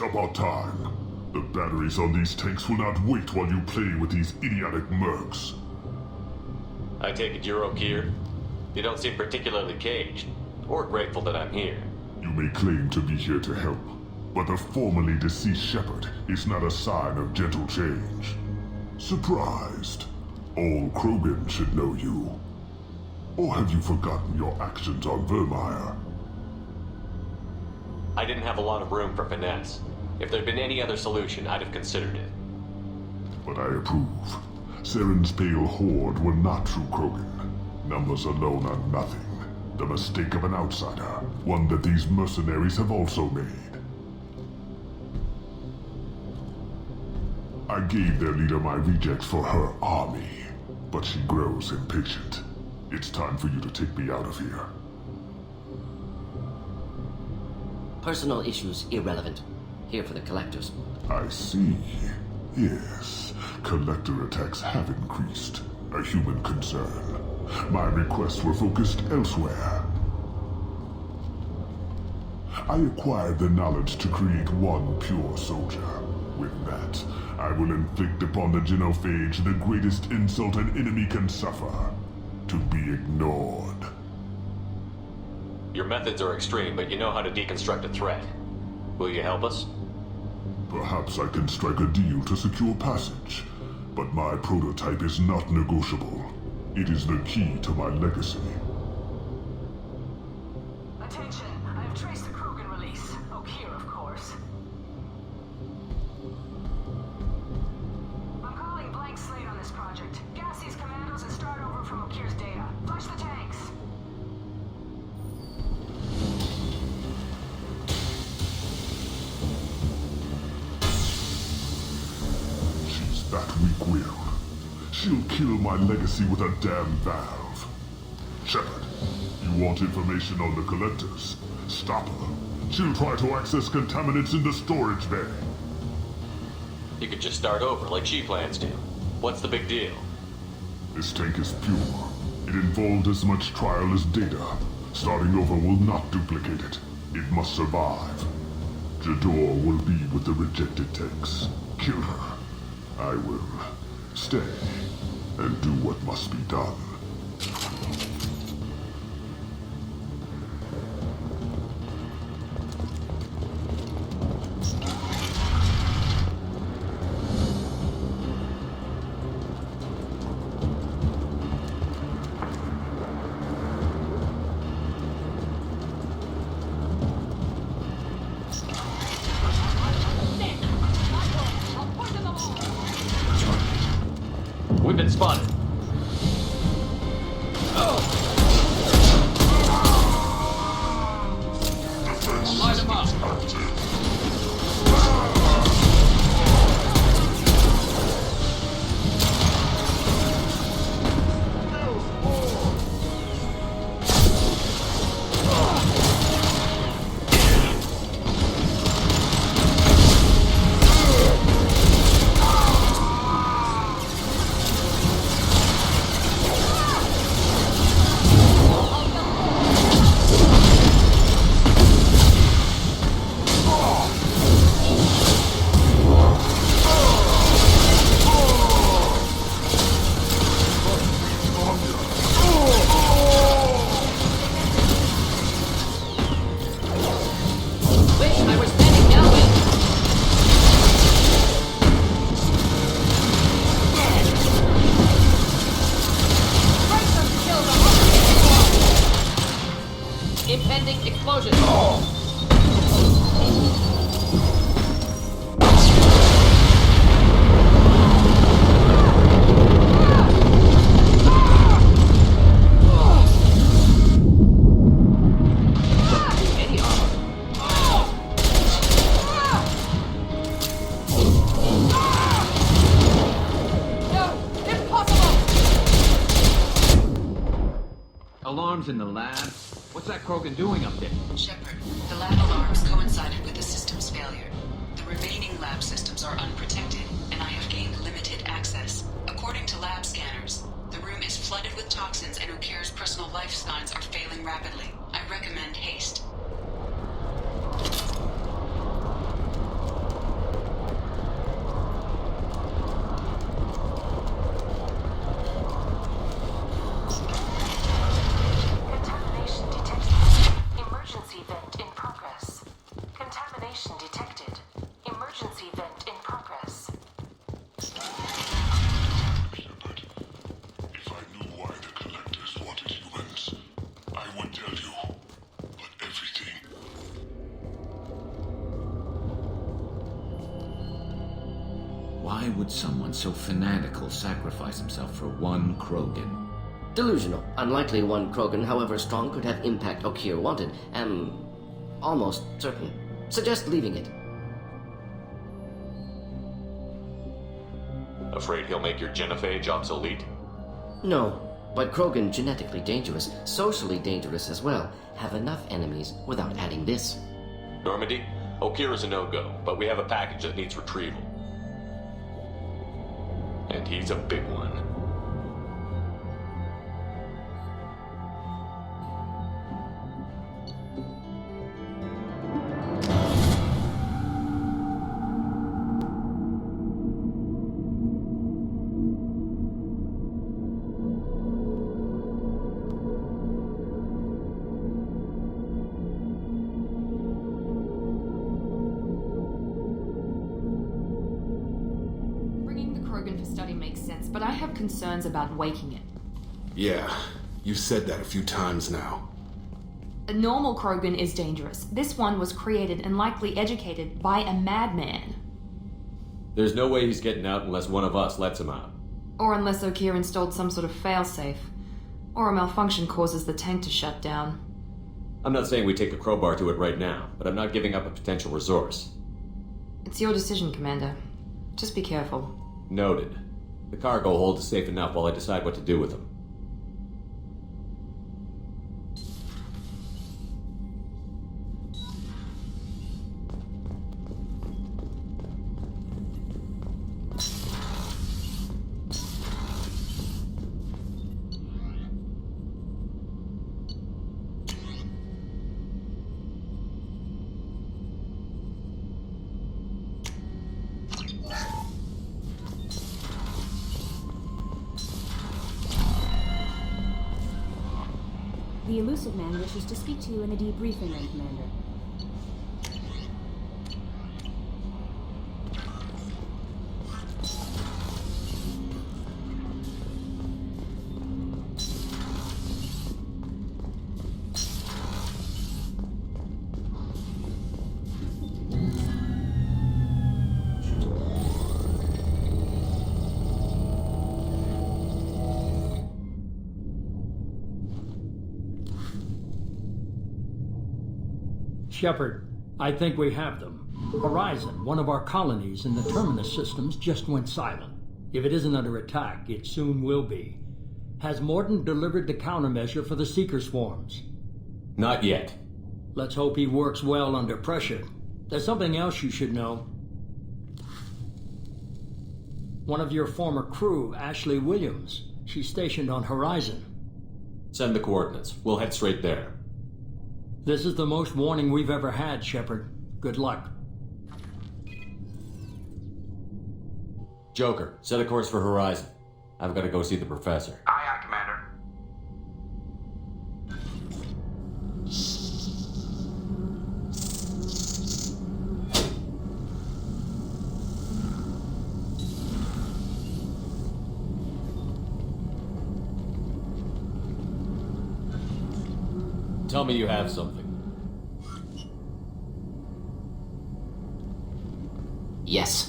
It's about time. The batteries on these tanks will not wait while you play with these idiotic mercs. I take it you're okay here? You don't seem particularly caged, or grateful that I'm here. You may claim to be here to help, but the formerly deceased shepherd is not a sign of gentle change. Surprised? All Krogan should know you. Or have you forgotten your actions on Vermeer? I didn't have a lot of room for finesse. If there'd been any other solution, I'd have considered it. But I approve. Saren's pale horde were not true Krogan. Numbers alone are nothing. The mistake of an outsider, one that these mercenaries have also made. I gave their leader my rejects for her army, but she grows impatient. It's time for you to take me out of here. Personal issues irrelevant. Here for the collectors. I see. Yes, collector attacks have increased. A human concern. My requests were focused elsewhere. I acquired the knowledge to create one pure soldier. With that, I will inflict upon the genophage the greatest insult an enemy can suffer. To be ignored. Your methods are extreme, but you know how to deconstruct a threat. Will you help us? Perhaps I can strike a deal to secure passage, but my prototype is not negotiable. It is the key to my legacy. Attention, I have traced the Krogan release. Okeer, of course. I'm calling blank slate on this project. Gas these commandos and start over from Okeer's data. Flush the tanks. That weak-willed. She'll kill my legacy with a damn valve. Shepard, you want information on the collectors? Stop her. She'll try to access contaminants in the storage bay. You could just start over, like she plans to. What's the big deal? This tank is pure. It involved as much trial as data. Starting over will not duplicate it. It must survive. Jador will be with the rejected tanks. Kill her. I will stay and do what must be done. We've been spotted. Light them up. Impending explosion. Alarms in the lab? What's that Krogan doing up there? Shepard, the lab alarms coincided with the system's failure. The remaining lab systems are unprotected, and I have gained limited access. According to lab scanners, the room is flooded with toxins and Okeer's personal life signs are failing rapidly. I recommend haste. would someone so fanatical sacrifice himself for one Krogan? Delusional. Unlikely one Krogan, however strong, could have impact Okier wanted. Am almost certain. Suggest leaving it. Afraid he'll make your genophage obsolete? No, but Krogan, genetically dangerous, socially dangerous as well, have enough enemies without adding this. Normandy, Okier is a no-go, but we have a package that needs retrieval. And he's a big one. For study makes sense, but I have concerns about waking it. Yeah, you've said that a few times now. A normal Krogan is dangerous. This one was created and likely educated by a madman. There's no way he's getting out unless one of us lets him out. Or unless Okier installed some sort of failsafe. Or a malfunction causes the tank to shut down. I'm not saying we take a crowbar to it right now, but I'm not giving up a potential resource. It's your decision, Commander. Just be careful. Noted. The cargo hold is safe enough while I decide what to do with them. The elusive man wishes to speak to you in a debriefing room, Commander. Shepard, I think we have them. Horizon, one of our colonies in the Terminus systems, just went silent. If it isn't under attack, it soon will be. Has Morton delivered the countermeasure for the Seeker swarms? Not yet. Let's hope he works well under pressure. There's something else you should know. One of your former crew, Ashley Williams, she's stationed on Horizon. Send the coordinates. We'll head straight there. This is the most warning we've ever had, Shepard. Good luck. Joker, set a course for Horizon. I've got to go see the professor. Aye, aye, Commander. Tell me you have something. Yes.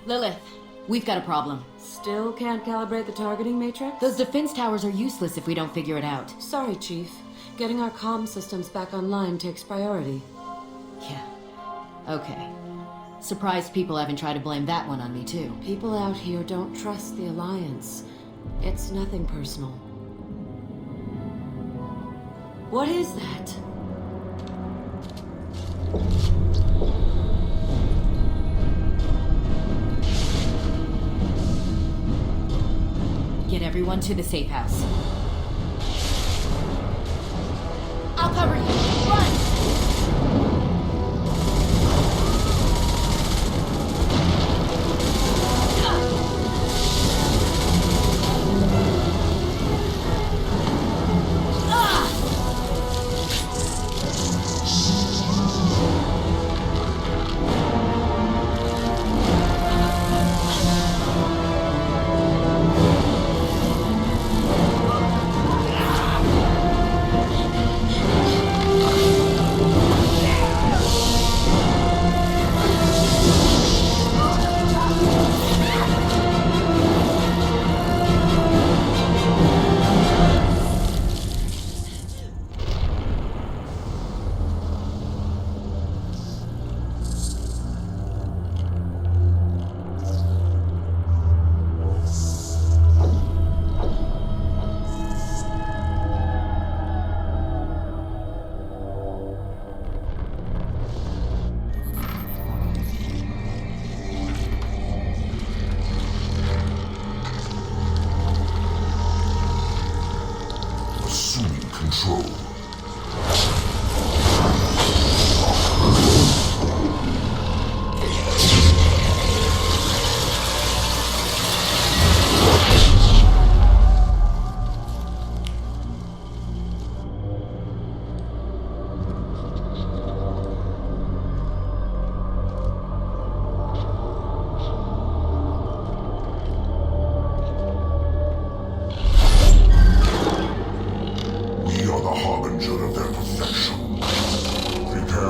Lilith, we've got a problem. Still can't calibrate the targeting matrix? Those defense towers are useless if we don't figure it out. Sorry, Chief. Getting our comm systems back online takes priority. Yeah. Okay. Surprised people haven't tried to blame that one on me, too. People out here don't trust the Alliance. It's nothing personal. What is that? Get everyone to the safe house.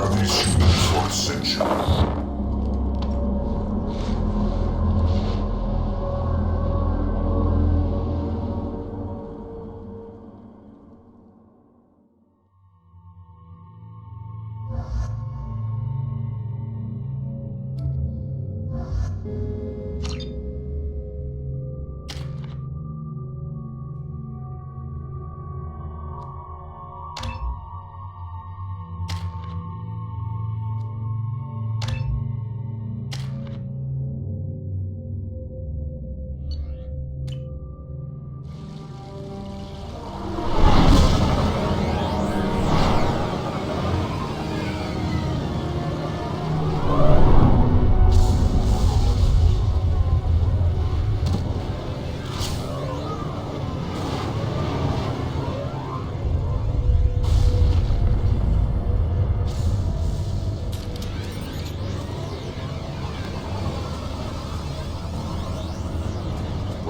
have these humans for a century.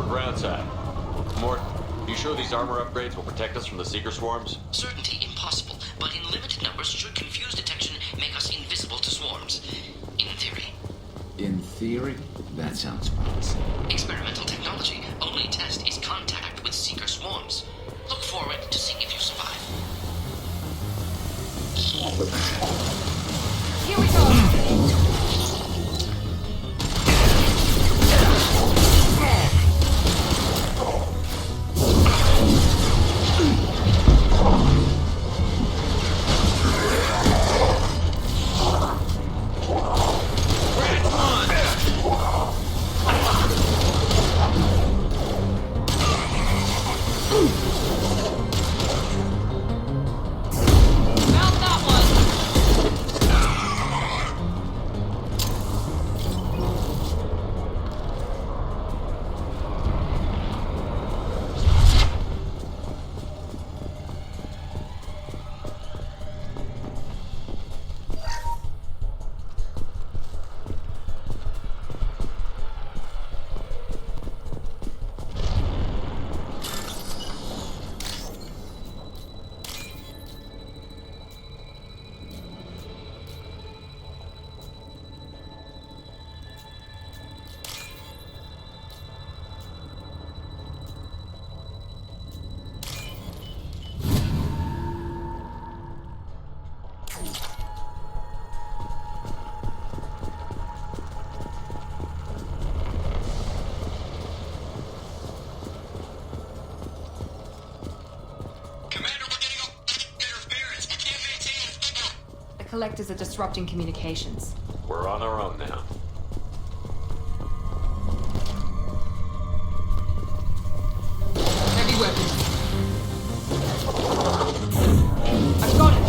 Groundside. Mort, you sure these armor upgrades will protect us from the Seeker swarms? Certainty impossible, but in limited numbers should confuse detection make us invisible to swarms. In theory. In theory? That sounds promising. Experimental technology. Only test is contact with Seeker swarms. Look forward to seeing if you survive. Here we go! Collectors are disrupting communications. We're on our own now. Heavy weapons. I've got it.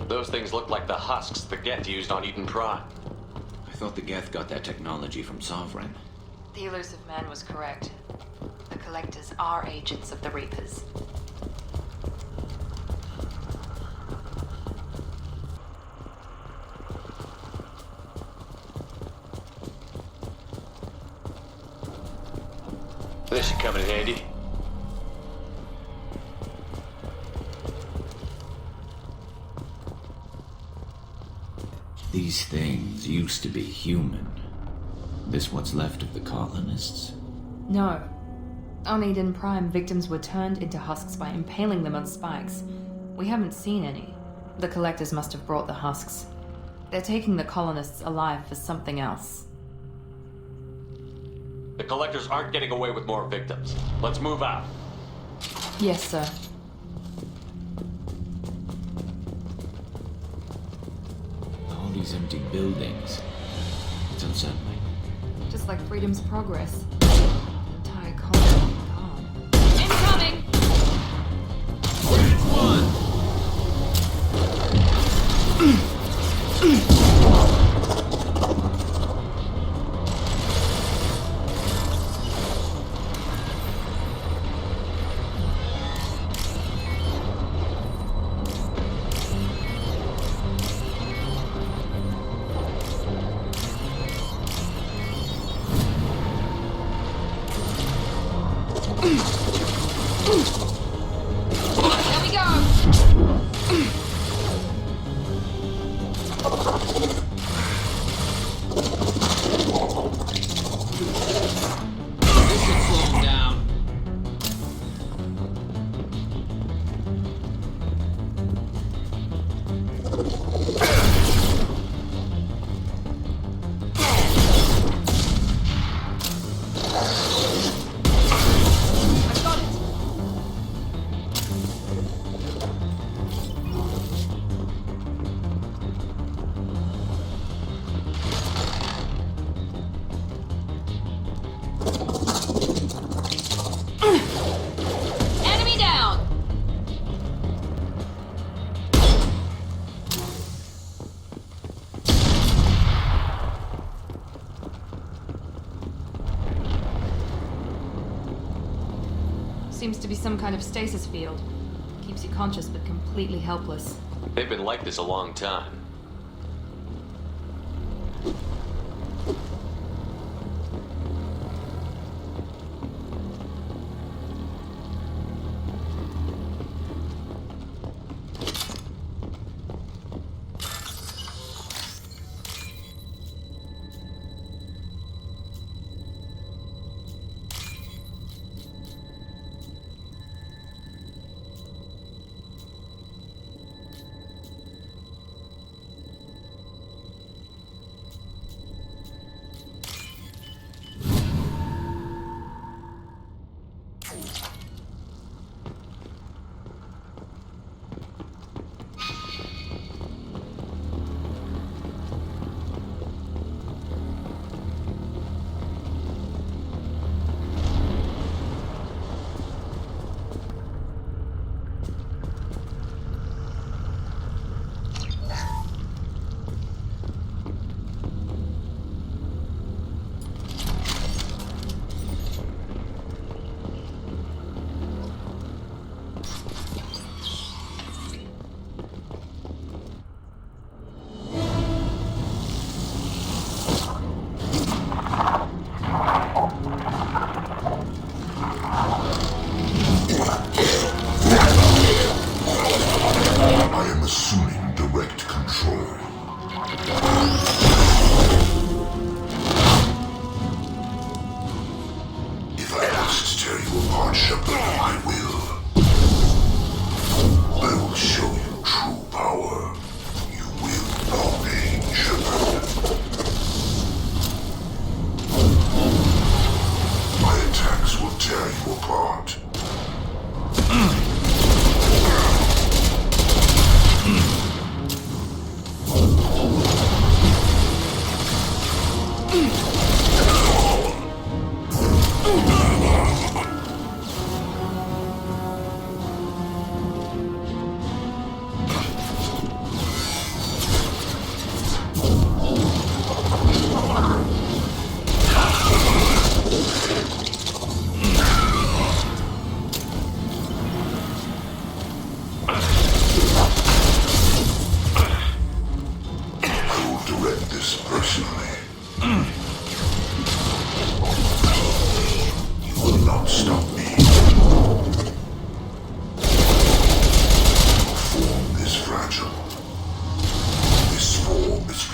Those things look like the husks the Geth used on Eden Prime. I thought the Geth got that technology from Sovereign. The elusive man was correct. The Collectors are agents of the Reapers. This should come in handy. These things used to be human. This what's left of the colonists? No. On Eden Prime, victims were turned into husks by impaling them on spikes. We haven't seen any. The Collectors must have brought the husks. They're taking the colonists alive for something else. The Collectors aren't getting away with more victims. Let's move out. Yes, sir. All these empty buildings. It's unsettling. Looks like freedom's progress. Entire colony gone. Incoming! Which one? Seems to be some kind of stasis field. Keeps you conscious but completely helpless. They've been like this a long time.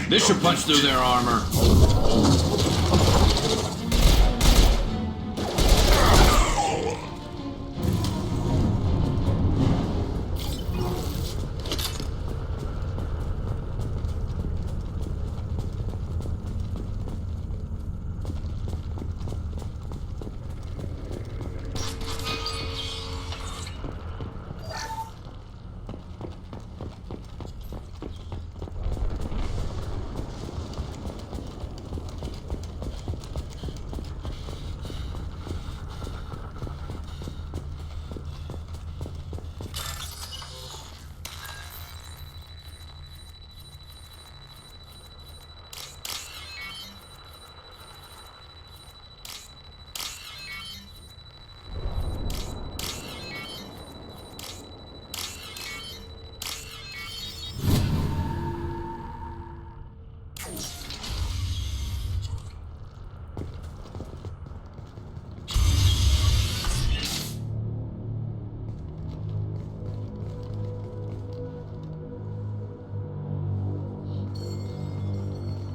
This should punch through their armor.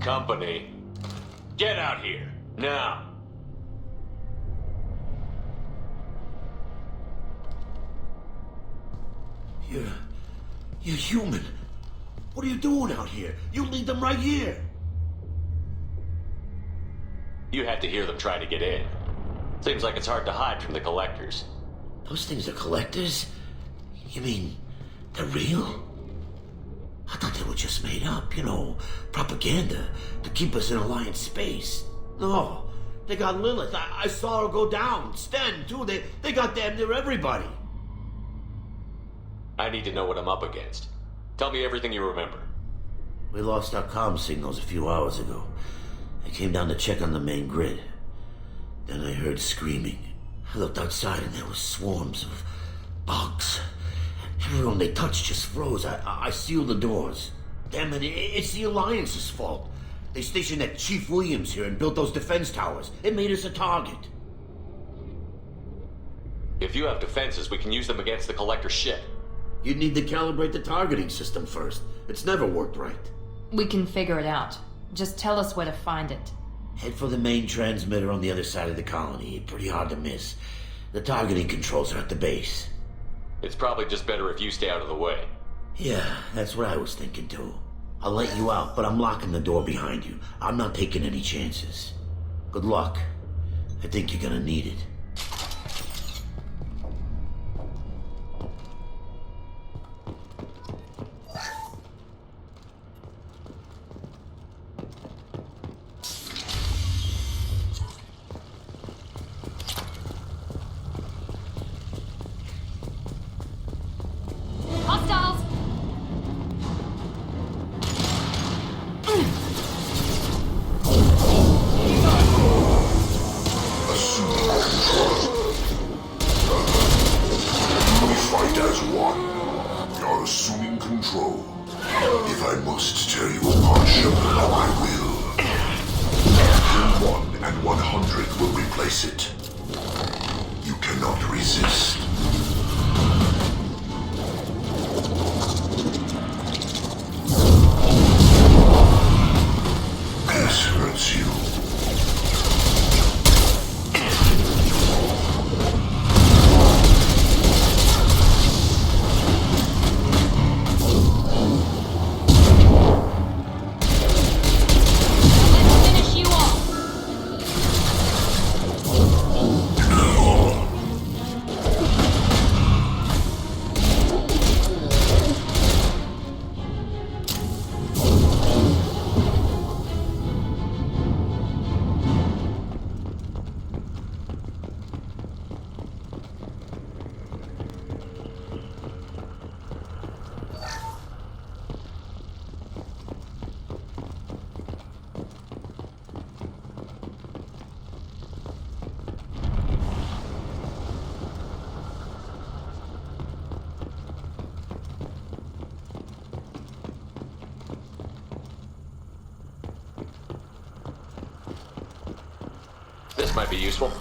Company. Get out here, now. You're human. What are you doing out here? You lead them right here. You had to hear them try to get in. Seems like it's hard to hide from the collectors. Those things are collectors? You mean, they're real? I thought they were just made up, propaganda to keep us in Alliance space. No, they got Lilith. I saw her go down. Sten, too. They got damn near everybody. I need to know what I'm up against. Tell me everything you remember. We lost our comm signals a few hours ago. I came down to check on the main grid. Then I heard screaming. I looked outside and there were swarms of bugs. Everyone they touched just froze. I sealed the doors. Damn it, it's the Alliance's fault. They stationed that Chief Williams here and built those defense towers. It made us a target. If you have defenses, we can use them against the Collector ship. You'd need to calibrate the targeting system first. It's never worked right. We can figure it out. Just tell us where to find it. Head for the main transmitter on the other side of the colony. Pretty hard to miss. The targeting controls are at the base. It's probably just better if you stay out of the way. Yeah, that's what I was thinking too. I'll let you out, but I'm locking the door behind you. I'm not taking any chances. Good luck. I think you're gonna need it. Hostiles! We fight as one. You're assuming control. If I must tear you apart, Sugar, I will. Kill 1 and 100 will replace it. You cannot resist. This hurts you. This might be useful.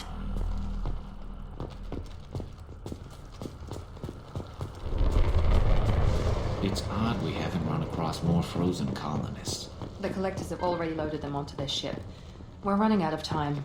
It's odd we haven't run across more frozen colonists. The collectors have already loaded them onto their ship. We're running out of time.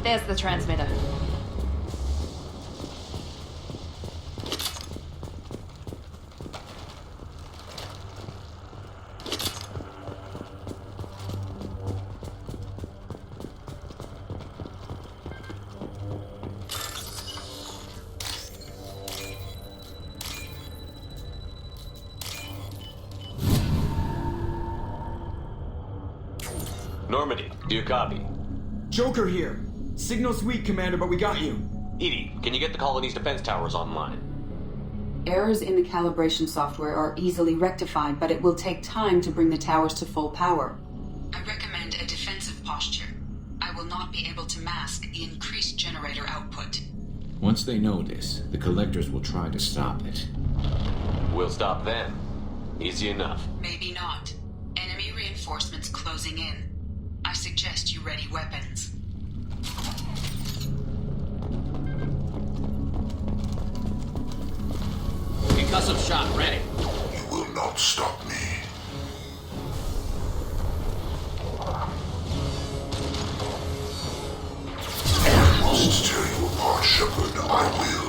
There's the transmitter. Normandy, do you copy? Joker here. Signal's weak, Commander, but we got you. Edie, can you get the colony's defense towers online? Errors in the calibration software are easily rectified, but it will take time to bring the towers to full power. I recommend a defensive posture. I will not be able to mask the increased generator output. Once they know this, the collectors will try to stop it. We'll stop them. Easy enough. Maybe not. Enemy reinforcements closing in. I suggest you ready weapons. Concussive shot ready. You will not stop me. I must tear you apart, Shepard. I will.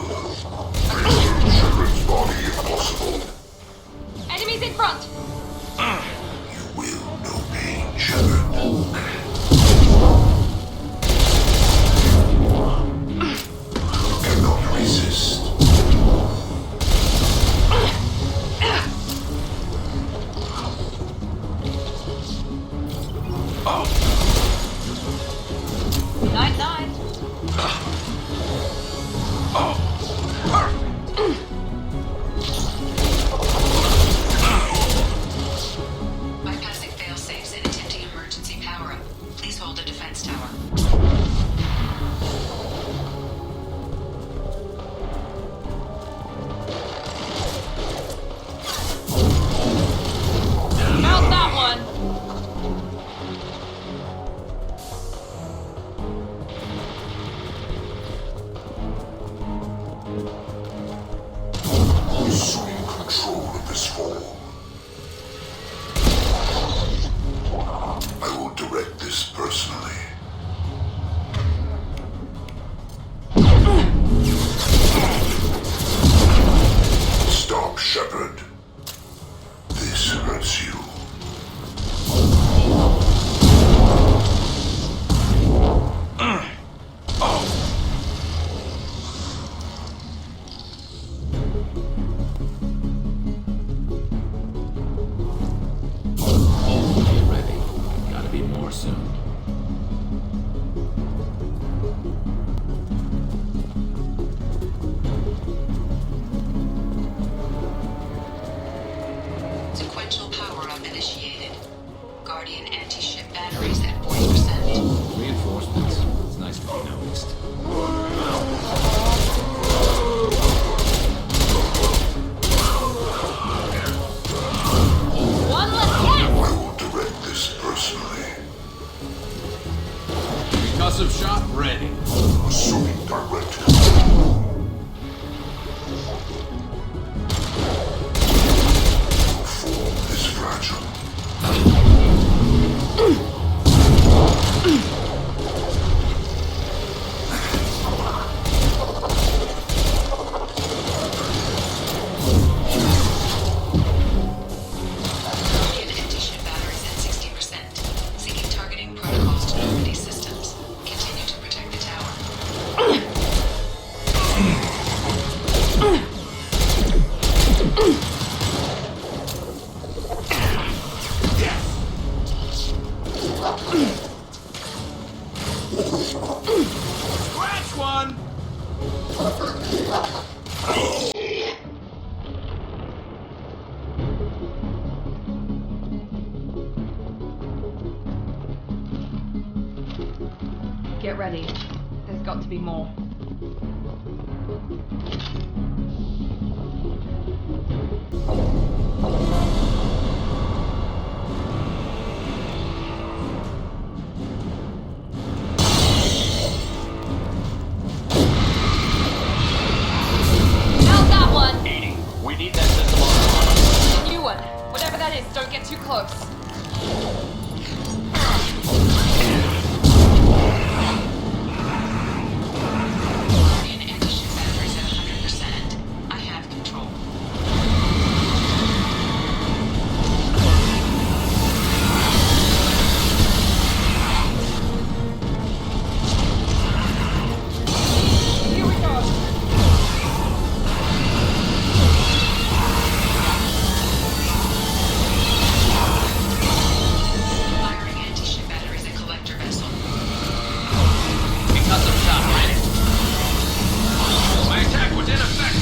Break Shepard's body if possible. Enemies in front! You will know pain, Shepard. Cannot resist. Night, night. Bypassing fail-safes and attempting emergency power-up. Please hold a defense tower. Found that one! Guardian anti-ship batteries at 40%. Reinforcements. It's nice to be noticed. One less gas! I will direct this personally. Concussive shot ready. Assuming direct control. Your form is fragile. Guardian anti-ship batteries at 60%. Syncing targeting protocols to Normandy systems. Continue to protect the tower. Scratch one! Get ready. There's got to be more. How's that one? 80. We need that system on. New one. Whatever that is, don't get too close. Guardian anti-ship batteries at 100%. I have control. Here we go. Firing anti-ship batteries at collector vessel. Concussive shot ready. My attack was ineffective.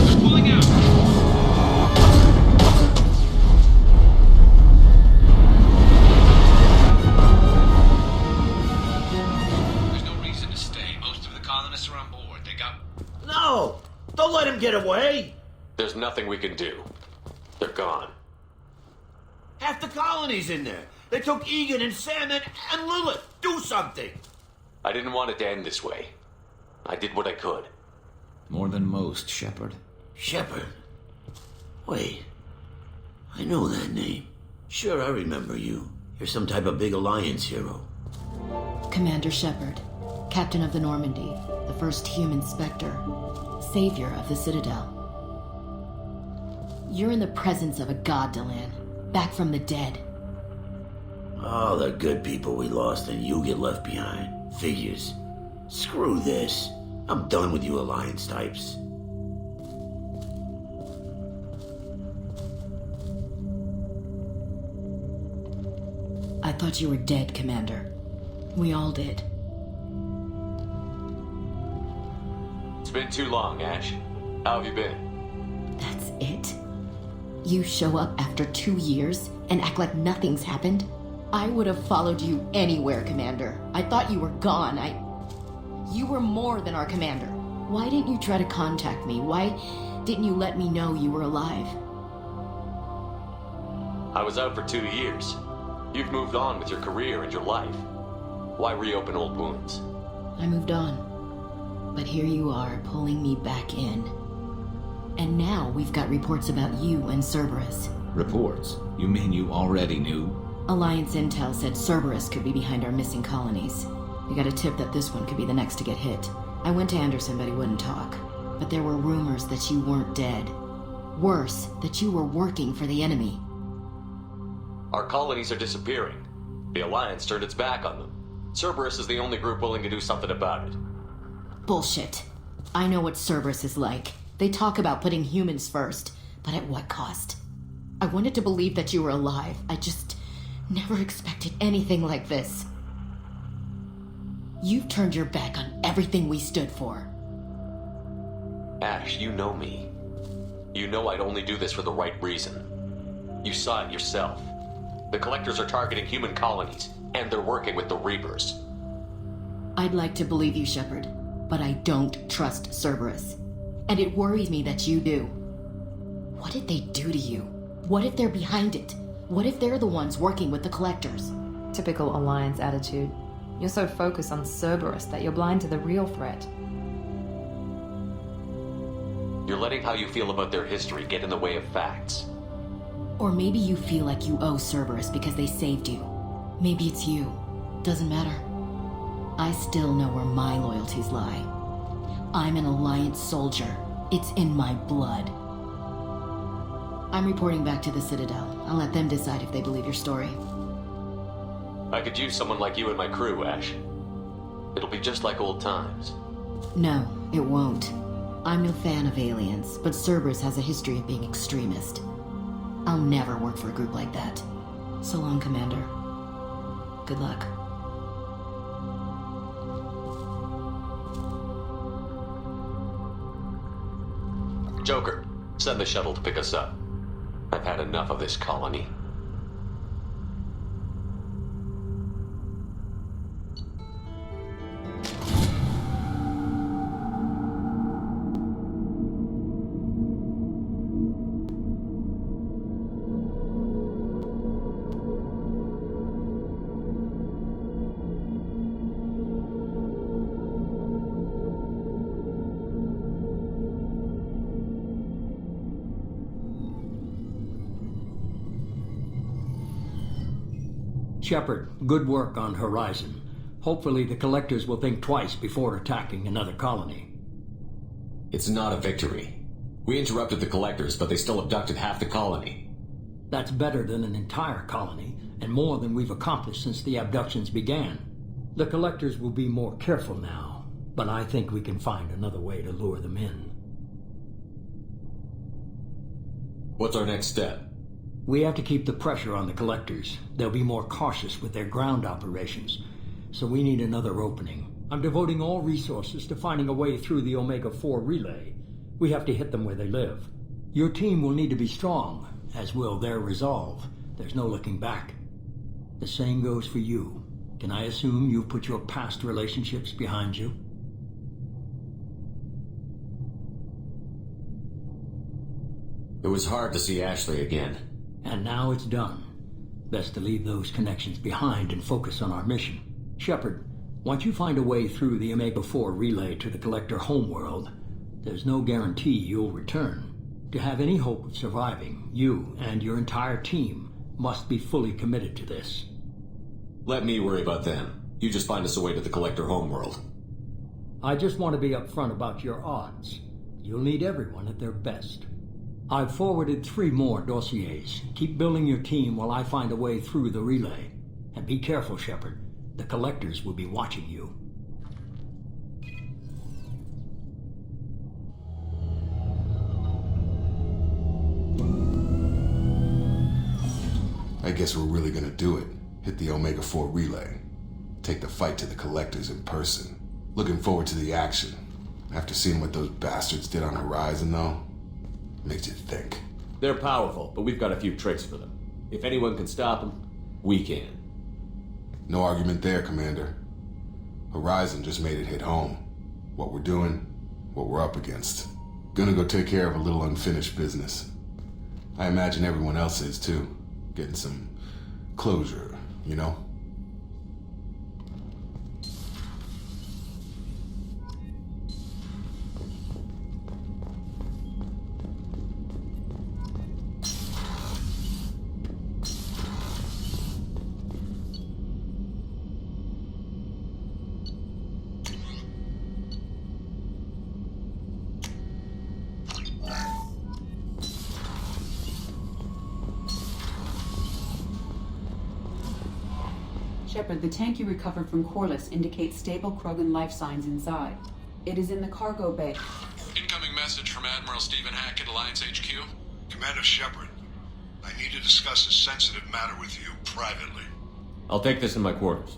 They're pulling out. There's no reason to stay. Most of the colonists are on board. They got... No! Don't let him get away! There's nothing we can do. They're gone. Half the colony's in there. They took Egan and Sam and Lilith. Do something! I didn't want it to end this way. I did what I could. More than most, Shepard. Shepard? Wait. I know that name. Sure, I remember you. You're some type of big Alliance hero. Commander Shepard, Captain of the Normandy, the first human Spectre, Savior of the Citadel. You're in the presence of a god, Delan, back from the dead. All the good people we lost and you get left behind. Figures. Screw this. I'm done with you Alliance types. I thought you were dead, Commander. We all did. It's been too long, Ash. How have you been? That's it? You show up after 2 years and act like nothing's happened? I would have followed you anywhere, Commander. I thought you were gone. You were more than our commander. Why didn't you try to contact me? Why didn't you let me know you were alive? I was out for 2 years. You've moved on with your career and your life. Why reopen old wounds? I moved on. But here you are, pulling me back in. And now we've got reports about you and Cerberus. Reports? You mean you already knew? Alliance intel said Cerberus could be behind our missing colonies. We got a tip that this one could be the next to get hit. I went to Anderson, but he wouldn't talk. But there were rumors that you weren't dead. Worse, that you were working for the enemy. Our colonies are disappearing. The Alliance turned its back on them. Cerberus is the only group willing to do something about it. Bullshit. I know what Cerberus is like. They talk about putting humans first, but at what cost? I wanted to believe that you were alive. I just never expected anything like this. You've turned your back on everything we stood for. Ash, you know me. You know I'd only do this for the right reason. You saw it yourself. The Collectors are targeting human colonies, and they're working with the Reapers. I'd like to believe you, Shepard, but I don't trust Cerberus. And it worries me that you do. What did they do to you? What if they're behind it? What if they're the ones working with the Collectors? Typical Alliance attitude. You're so focused on Cerberus that you're blind to the real threat. You're letting how you feel about their history get in the way of facts. Or maybe you feel like you owe Cerberus because they saved you. Maybe it's you. Doesn't matter. I still know where my loyalties lie. I'm an Alliance soldier. It's in my blood. I'm reporting back to the Citadel. I'll let them decide if they believe your story. I could use someone like you in my crew, Ash. It'll be just like old times. No, it won't. I'm no fan of aliens, but Cerberus has a history of being extremist. I'll never work for a group like that. So long, Commander. Good luck. Joker, send the shuttle to pick us up. I've had enough of this colony. Shepard, good work on Horizon. Hopefully the Collectors will think twice before attacking another colony. It's not a victory. We interrupted the Collectors, but they still abducted half the colony. That's better than an entire colony, and more than we've accomplished since the abductions began. The Collectors will be more careful now, but I think we can find another way to lure them in. What's our next step? We have to keep the pressure on the Collectors. They'll be more cautious with their ground operations, so we need another opening. I'm devoting all resources to finding a way through the Omega-4 relay. We have to hit them where they live. Your team will need to be strong, as will their resolve. There's no looking back. The same goes for you. Can I assume you've put your past relationships behind you? It was hard to see Ashley again. And now it's done. Best to leave those connections behind and focus on our mission. Shepard, once you find a way through the Omega-4 relay to the Collector homeworld, there's no guarantee you'll return. To have any hope of surviving, you and your entire team must be fully committed to this. Let me worry about them. You just find us a way to the Collector homeworld. I just want to be upfront about your odds. You'll need everyone at their best. I've forwarded 3 more dossiers. Keep building your team while I find a way through the relay. And be careful, Shepard. The Collectors will be watching you. I guess we're really gonna do it. Hit the Omega-4 relay. Take the fight to the Collectors in person. Looking forward to the action. After seeing what those bastards did on Horizon, though, makes you think. They're powerful, but we've got a few tricks for them. If anyone can stop them, we can. No argument there, Commander. Horizon just made it hit home. What we're doing, what we're up against. Gonna go take care of a little unfinished business. I imagine everyone else is too. Getting some closure, you know? Shepard, the tank you recovered from Corliss indicates stable Krogan life signs inside. It is in the cargo bay. Incoming message from Admiral Stephen Hackett, Alliance HQ. Commander Shepard, I need to discuss a sensitive matter with you privately. I'll take this in my quarters.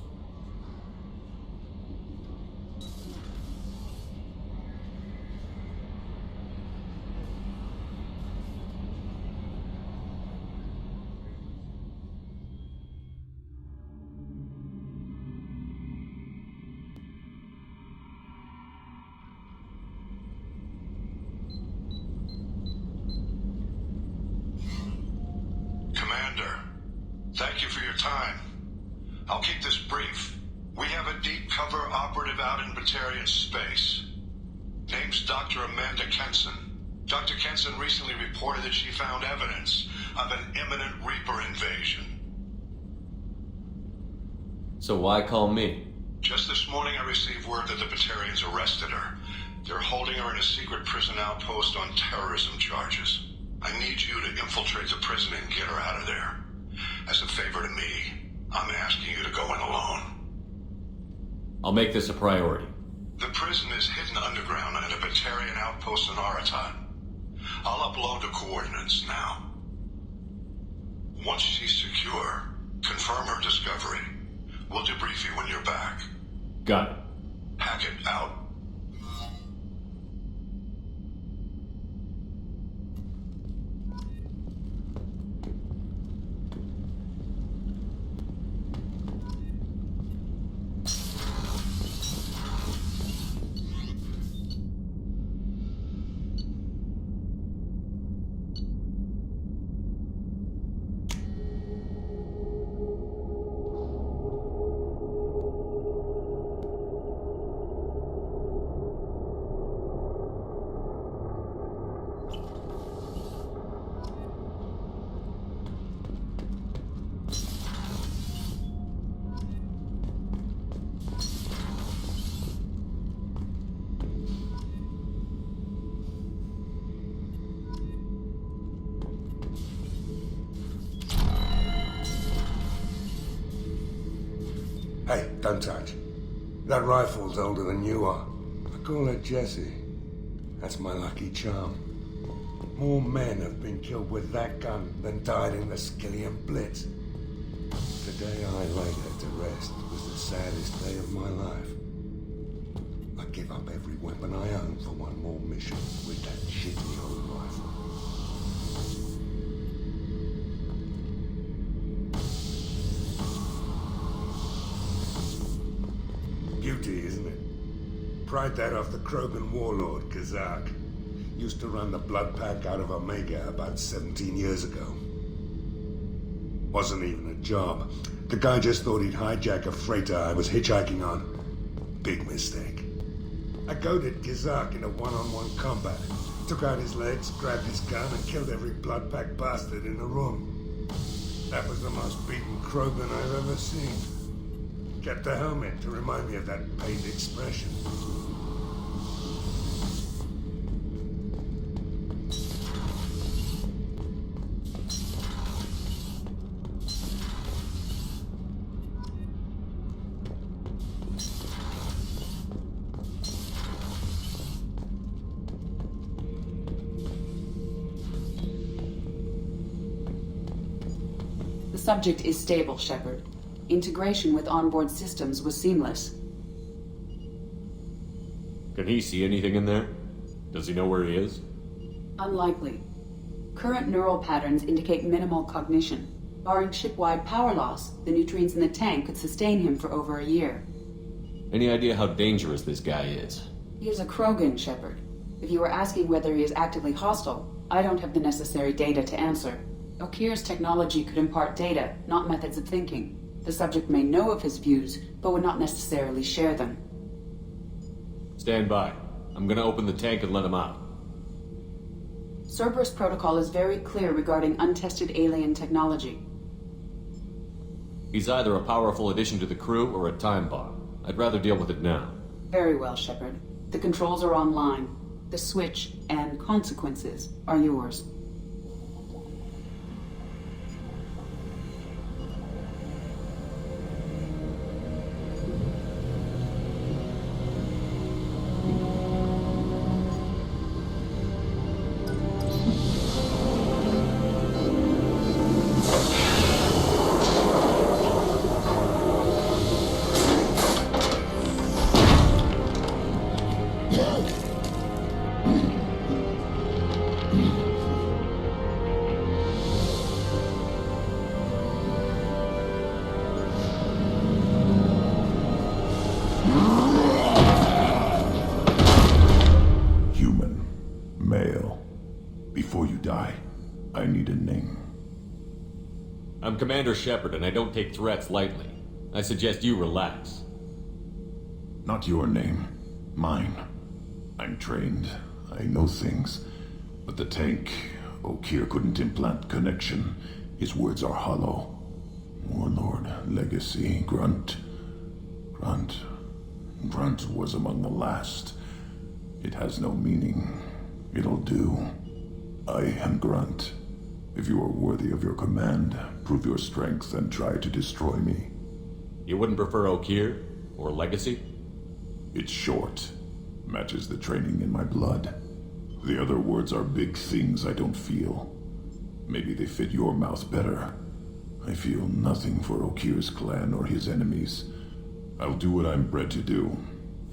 Commander, thank you for your time. I'll keep this brief. We have a deep cover operative out in Batarian space. Name's Dr. Amanda Kenson. Dr. Kenson recently reported that she found evidence of an imminent Reaper invasion. So why call me? Just this morning I received word that the Batarians arrested her. They're holding her in a secret prison outpost on terrorism charges. I need you to infiltrate the prison and get her out of there. As a favor to me, I'm asking you to go in alone. I'll make this a priority. The prison is hidden underground in a Batarian outpost in Aratat. I'll upload the coordinates now. Once she's secure, confirm her discovery. We'll debrief you when you're back. Got it. Hackett out. Hey, don't touch. That rifle's older than you are. I call it Jesse. That's my lucky charm. More men have been killed with that gun than died in the Skillian Blitz. The day I laid her to rest was the saddest day of my life. I give up every weapon I own for one more mission with that shitty old rifle. Beauty, isn't it? Pried that off the Krogan warlord, Kazak. Used to run the blood pack out of Omega about 17 years ago. Wasn't even a job. The guy just thought he'd hijack a freighter I was hitchhiking on. Big mistake. I goaded Kazak into one-on-one combat. Took out his legs, grabbed his gun, and killed every blood pack bastard in the room. That was the most beaten Krogan I've ever seen. Kept the helmet to remind me of that pained expression. The subject is stable, Shepard. Integration with onboard systems was seamless. Can he see anything in there? Does he know where he is? Unlikely. Current neural patterns indicate minimal cognition. Barring ship-wide power loss, the nutrients in the tank could sustain him for over a year. Any idea how dangerous this guy is? He is a Krogan, Shepard. If you were asking whether he is actively hostile, I don't have the necessary data to answer. Okir's technology could impart data, not methods of thinking. The subject may know of his views, but would not necessarily share them. Stand by. I'm gonna open the tank and let him out. Cerberus protocol is very clear regarding untested alien technology. He's either a powerful addition to the crew or a time bomb. I'd rather deal with it now. Very well, Shepard. The controls are online. The switch and consequences are yours. I'm Commander Shepard, and I don't take threats lightly. I suggest you relax. Not your name. Mine. I'm trained. I know things. But the tank, O'Kear couldn't implant connection. His words are hollow. Warlord, Legacy, Grunt. Grunt was among the last. It has no meaning. It'll do. I am Grunt. If you are worthy of your command, prove your strength and try to destroy me. You wouldn't prefer O'Kear? Or Legacy? It's short. Matches the training in my blood. The other words are big things I don't feel. Maybe they fit your mouth better. I feel nothing for O'Kear's clan or his enemies. I'll do what I'm bred to do.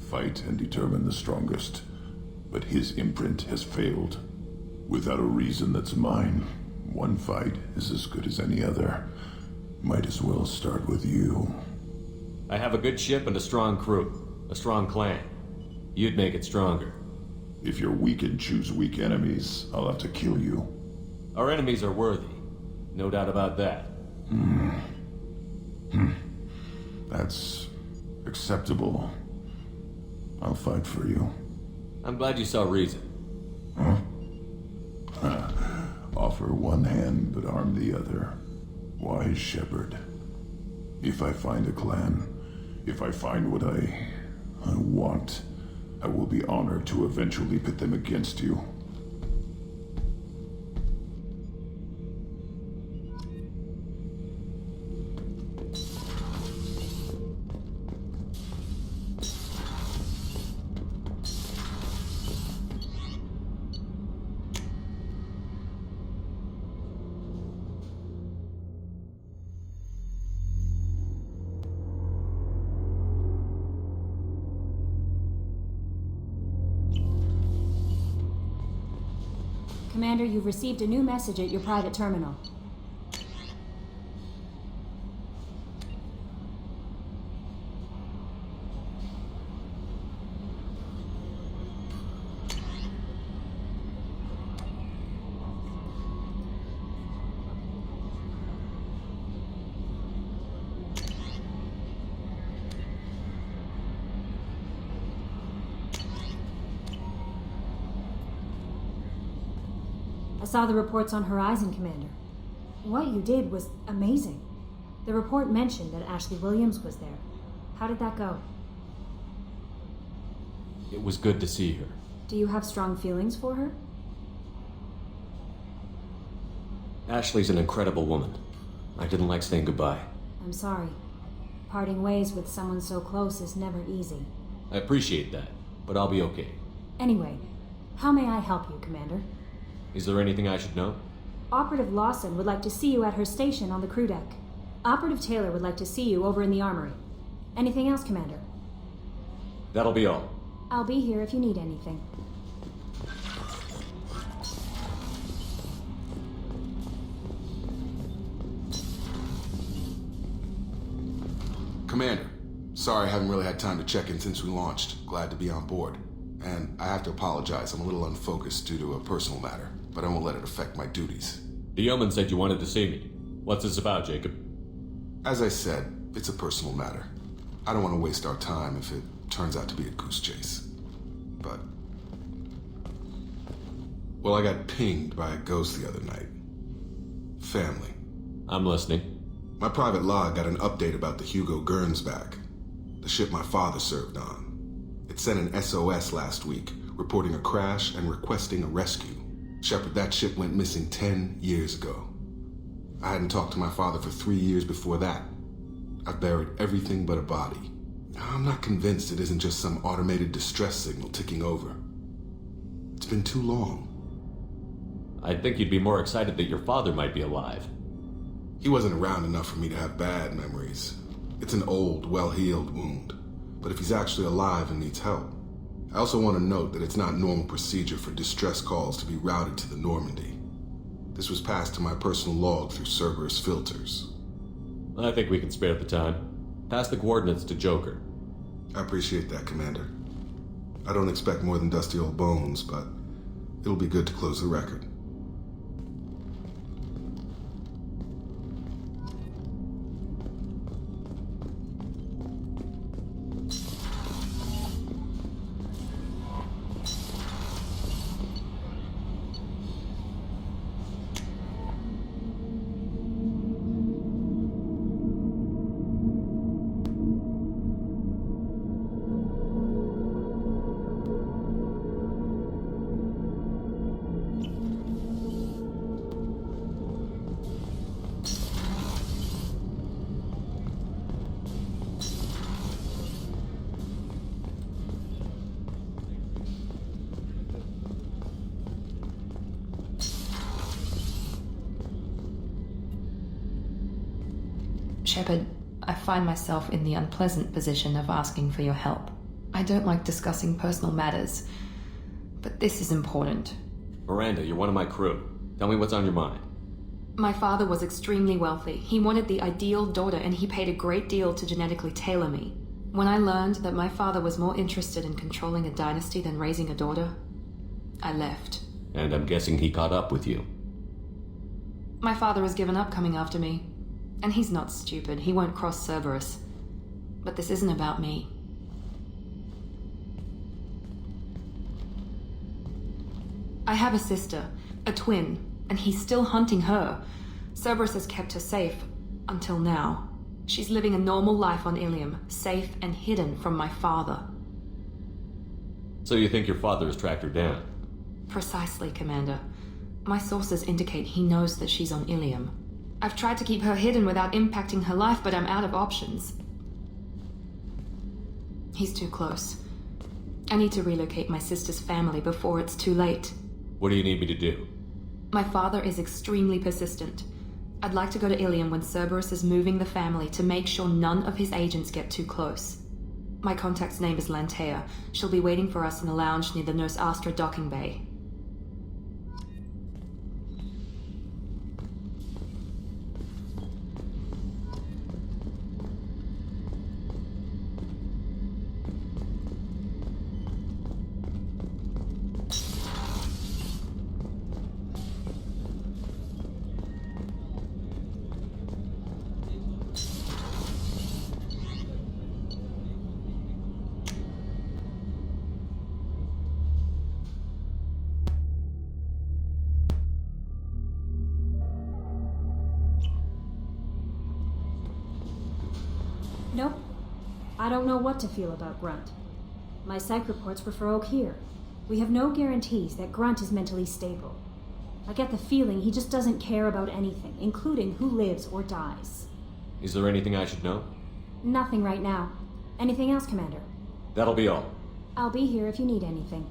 Fight and determine the strongest. But his imprint has failed. Without a reason that's mine, one fight is as good as any other. Might as well start with you. I have a good ship and a strong crew. A strong clan. You'd make it stronger. If you're weak and choose weak enemies, I'll have to kill you. Our enemies are worthy. No doubt about that. That's acceptable. I'll fight for you. I'm glad you saw reason. Huh? Offer one hand, but arm the other. Wise Shepherd. If I find a clan, if I find what I want, I will be honored to eventually pit them against you. Commander, you've received a new message at your private terminal. I saw the reports on Horizon, Commander. What you did was amazing. The report mentioned that Ashley Williams was there. How did that go? It was good to see her. Do you have strong feelings for her? Ashley's an incredible woman. I didn't like saying goodbye. I'm sorry. Parting ways with someone so close is never easy. I appreciate that, but I'll be okay. Anyway, how may I help you, Commander? Is there anything I should know? Operative Lawson would like to see you at her station on the crew deck. Operative Taylor would like to see you over in the armory. Anything else, Commander? That'll be all. I'll be here if you need anything. Commander, sorry I haven't really had time to check in since we launched. Glad to be on board. And I have to apologize, I'm a little unfocused due to a personal matter, but I won't let it affect my duties. The yeoman said you wanted to see me. What's this about, Jacob? As I said, it's a personal matter. I don't want to waste our time if it turns out to be a goose chase. But... well, I got pinged by a ghost the other night. Family. I'm listening. My private log got an update about the Hugo Gernsback, the ship my father served on. It sent an SOS last week, reporting a crash and requesting a rescue. Shepard, that ship went missing 10 years ago. I hadn't talked to my father for 3 years before that. I've buried everything but a body. I'm not convinced it isn't just some automated distress signal ticking over. It's been too long. I'd think you'd be more excited that your father might be alive. He wasn't around enough for me to have bad memories. It's an old, well-healed wound. But if he's actually alive and needs help. I also want to note that it's not normal procedure for distress calls to be routed to the Normandy. This was passed to my personal log through Cerberus filters. I think we can spare the time. Pass the coordinates to Joker. I appreciate that, Commander. I don't expect more than dusty old bones, but it'll be good to close the record. Shepard, I find myself in the unpleasant position of asking for your help. I don't like discussing personal matters, but this is important. Miranda, you're one of my crew. Tell me what's on your mind. My father was extremely wealthy. He wanted the ideal daughter, and he paid a great deal to genetically tailor me. When I learned that my father was more interested in controlling a dynasty than raising a daughter, I left. And I'm guessing he caught up with you. My father has given up coming after me. And he's not stupid. He won't cross Cerberus. But this isn't about me. I have a sister, a twin, and he's still hunting her. Cerberus has kept her safe, until now. She's living a normal life on Ilium, safe and hidden from my father. So you think your father has tracked her down? Precisely, Commander. My sources indicate he knows that she's on Ilium. I've tried to keep her hidden without impacting her life, but I'm out of options. He's too close. I need to relocate my sister's family before it's too late. What do you need me to do? My father is extremely persistent. I'd like to go to Ilium when Cerberus is moving the family to make sure none of his agents get too close. My contact's name is Lantea. She'll be waiting for us in the lounge near the Nos Astra docking bay. Nope. I don't know what to feel about Grunt. My psych reports were for Okier. We have no guarantees that Grunt is mentally stable. I get the feeling he just doesn't care about anything, including who lives or dies. Is there anything I should know? Nothing right now. Anything else, Commander? That'll be all. I'll be here if you need anything.